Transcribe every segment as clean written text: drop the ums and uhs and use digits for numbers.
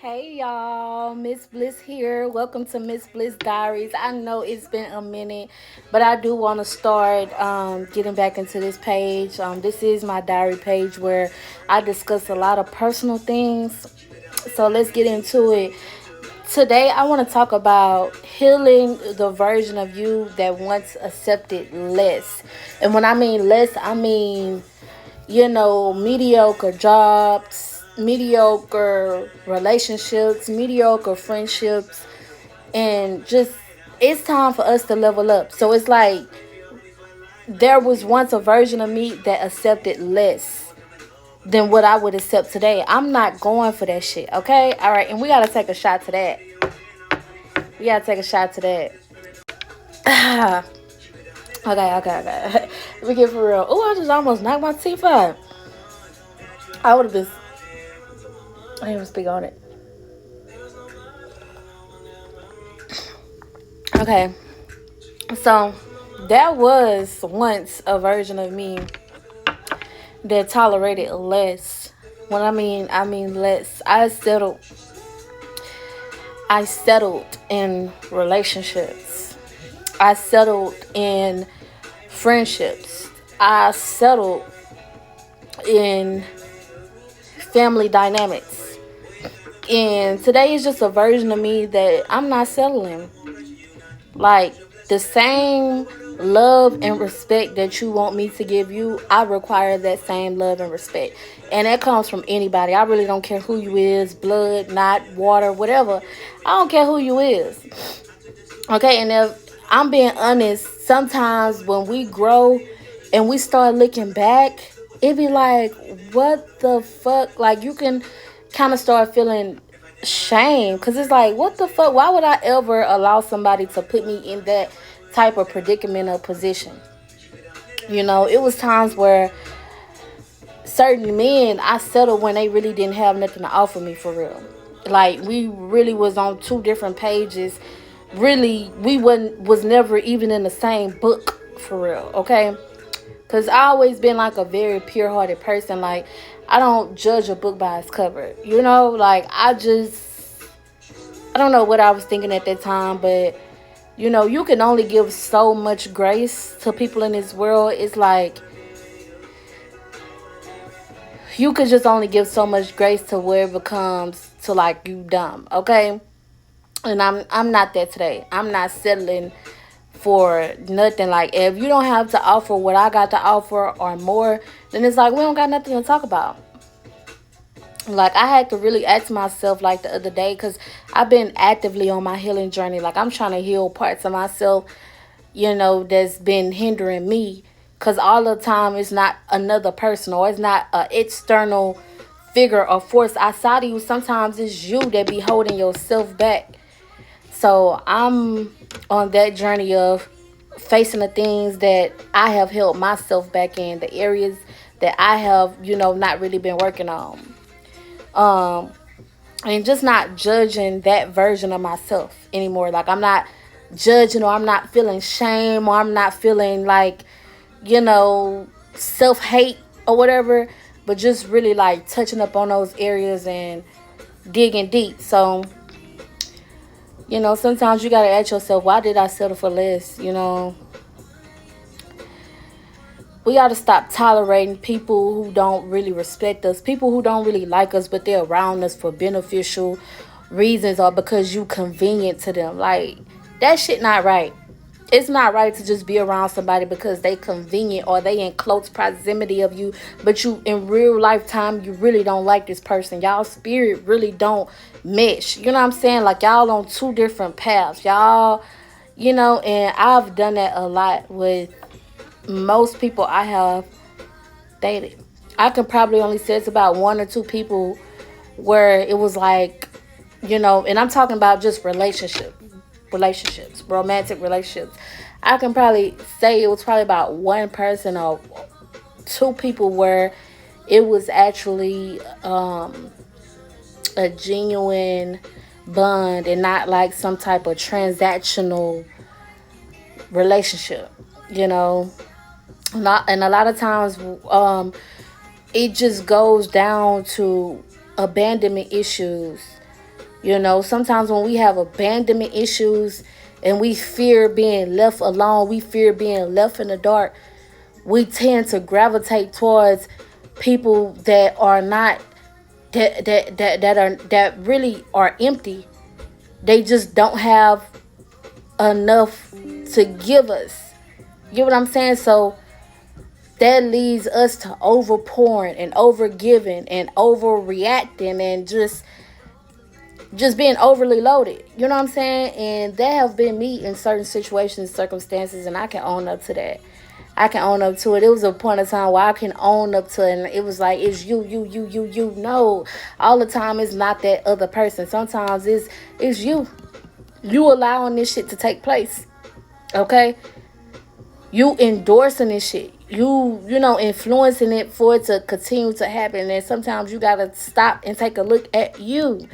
Hey y'all, Miss Bliss here. Welcome to Miss Bliss Diaries. I know it's been a minute, but I do want to start getting back into this page. This is my diary page where I discuss a lot of personal things. So let's get into it. Today, I want to talk about healing the version of you that once accepted less. And when I mean less, I mean mediocre jobs, mediocre relationships, mediocre friendships, and just it's time for us to level up. So it's like there was once a version of me that accepted less than what I would accept today. I'm not going for that shit, okay? All right, and we gotta take a shot to that. We gotta take a shot to that. Okay. Let me get for real. Oh, I just almost knocked my teeth out. I would have been. I didn't even speak on it. Okay, so that was once a version of me that tolerated less. When I mean less. I settled in relationships. I settled in friendships. I settled in family dynamics. And today is just a version of me that I'm not settling. Like the same love and respect that you want me to give you, I require that same love and respect. And that comes from anybody. I really don't care who you is, blood, not water, whatever. I don't care who you is. Okay, and if I'm being honest, sometimes when we grow and we start looking back, it be like, what the fuck? Like you can kind of start feeling shame because it's like, what the fuck? Why would I ever allow somebody to put me in that type of predicament or position? It was times where certain men I settled when they really didn't have nothing to offer me for real. Like we really was on two different pages. Really, we was never even in the same book for real. Okay, because I always been like a very pure hearted person. Like I don't judge a book by its cover. Like I don't know what I was thinking at that time, but you can only give so much grace to people in this world. It's like you could just only give so much grace to where it becomes to like you dumb, okay? And I'm not that today. I'm not settling for nothing. Like if you don't have to offer what I got to offer or more, then it's like we don't got nothing to talk about. Like I had to really ask myself like the other day because I've been actively on my healing journey. Like I'm trying to heal parts of myself, that's been hindering me. Because all the time it's not another person or it's not an external figure or force outside of you. Sometimes it's you that be holding yourself back. So I'm on that journey of facing the things that I have held myself back in, the areas that I have, not really been working on. Um, and just not judging that version of myself anymore. Like I'm not judging, or I'm not feeling shame, or I'm not feeling like, self hate or whatever, but just really like touching up on those areas and digging deep. So, sometimes you gotta ask yourself, why did I settle for less? We gotta stop tolerating people who don't really respect us, people who don't really like us, but they're around us for beneficial reasons or because you convenient to them. Like that shit not right. It's not right to just be around somebody because they convenient or they in close proximity of you, but you in real lifetime you really don't like this person. Y'all spirit really don't mesh. You know what I'm saying? Like y'all on two different paths. Y'all, and I've done that a lot with most people I have dated. I can probably only say it's about one or two people where it was like, and I'm talking about just relationships, romantic relationships. I can probably say it was probably about one person or two people where it was actually a genuine bond and not like some type of transactional relationship, you know. Not, and a lot of times it just goes down to abandonment issues, You know, sometimes when we have abandonment issues and we fear being left alone, we fear being left in the dark, we tend to gravitate towards people that are not that really are empty. They just don't have enough to give us. You get what I'm saying? So that leads us to overpouring and overgiving and overreacting and just being overly loaded. You know what I'm saying? And that have been me in certain situations, circumstances, and I can own up to that. I can own up to it. It was a point of time where I can own up to it, and it was like, it's you. No, all the time it's not that other person. Sometimes it's you. You allowing this shit to take place. Okay? You endorsing this shit. You know, influencing it for it to continue to happen. And sometimes you gotta stop and take a look at you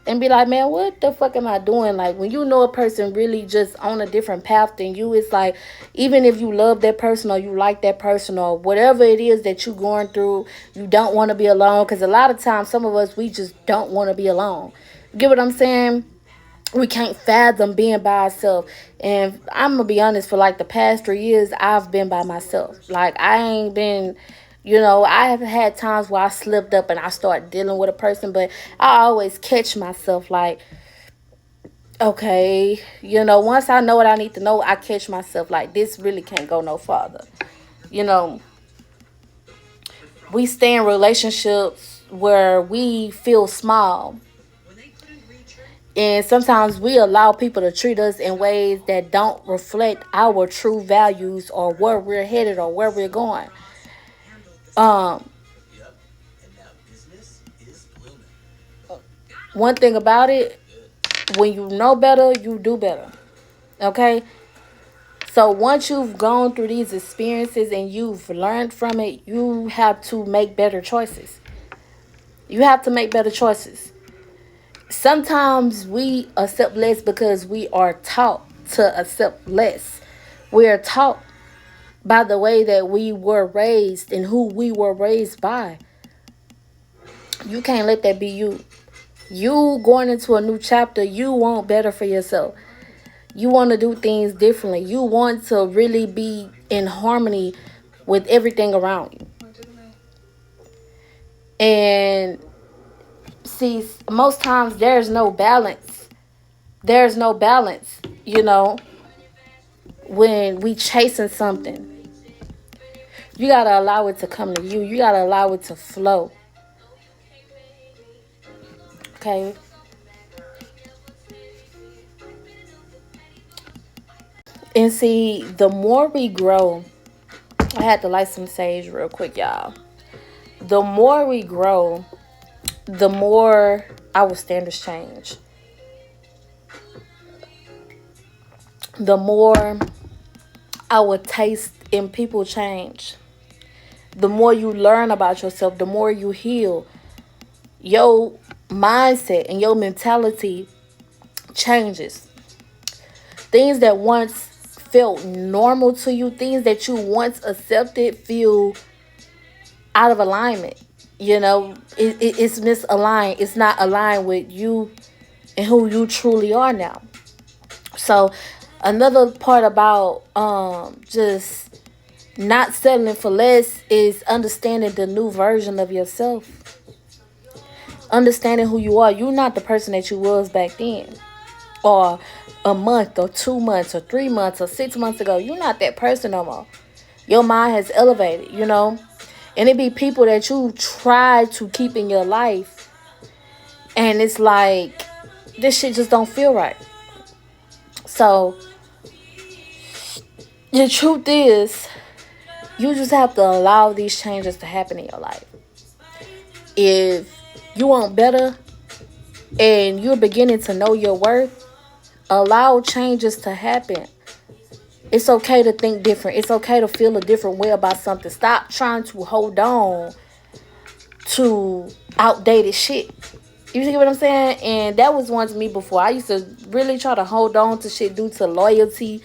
and be like, man, what the fuck am I doing? Like, when you know a person really just on a different path than you, it's like, even if you love that person or you like that person or whatever it is that you going through, you don't want to be alone. Because a lot of times, some of us, we just don't want to be alone. You get what I'm saying? We can't fathom being by ourselves. And I'm gonna be honest, for like the past 3 years, I've been by myself. Like, I ain't been, I have had times where I slipped up and I start dealing with a person, but I always catch myself like, okay, once I know what I need to know, I catch myself like, this really can't go no farther. You know, we stay in relationships where we feel small. And sometimes we allow people to treat us in ways that don't reflect our true values or where we're headed or where we're going. Um, One thing about it, when you know better, you do better. Okay? So once you've gone through these experiences and you've learned from it, you have to make better choices. You have to make better choices. Sometimes we accept less because we are taught to accept less. We are taught by the way that we were raised and who we were raised by. You can't let that be you. You going into a new chapter, you want better for yourself. You want to do things differently. You want to really be in harmony with everything around you. And see, most times there's no balance. There's no balance, when we chasing something. You got to allow it to come to you. You got to allow it to flow. Okay? And see, the more we grow, I had to light some sage real quick, y'all. The more we grow, the more our standards change. The more our taste in people change. The more you learn about yourself, the more you heal. Your mindset and your mentality changes. Things that once felt normal to you, things that you once accepted, feel out of alignment. It's misaligned. It's not aligned with you and who you truly are now. So another part about just not settling for less is understanding the new version of yourself. Understanding who you are. You're not the person that you was back then, or a month or 2 months or 3 months or 6 months ago. You're not that person no more. Your mind has elevated, and it be people that you try to keep in your life, and it's like, this shit just don't feel right. So the truth is, you just have to allow these changes to happen in your life. If you want better and you're beginning to know your worth, allow changes to happen. It's okay to think different. It's okay to feel a different way about something. Stop trying to hold on to outdated shit. You see what I'm saying? And that was once me before. I used to really try to hold on to shit due to loyalty,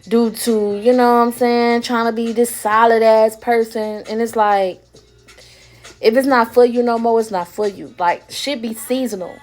due to, trying to be this solid ass person. And it's like, if it's not for you no more, it's not for you. Like, shit be seasonal.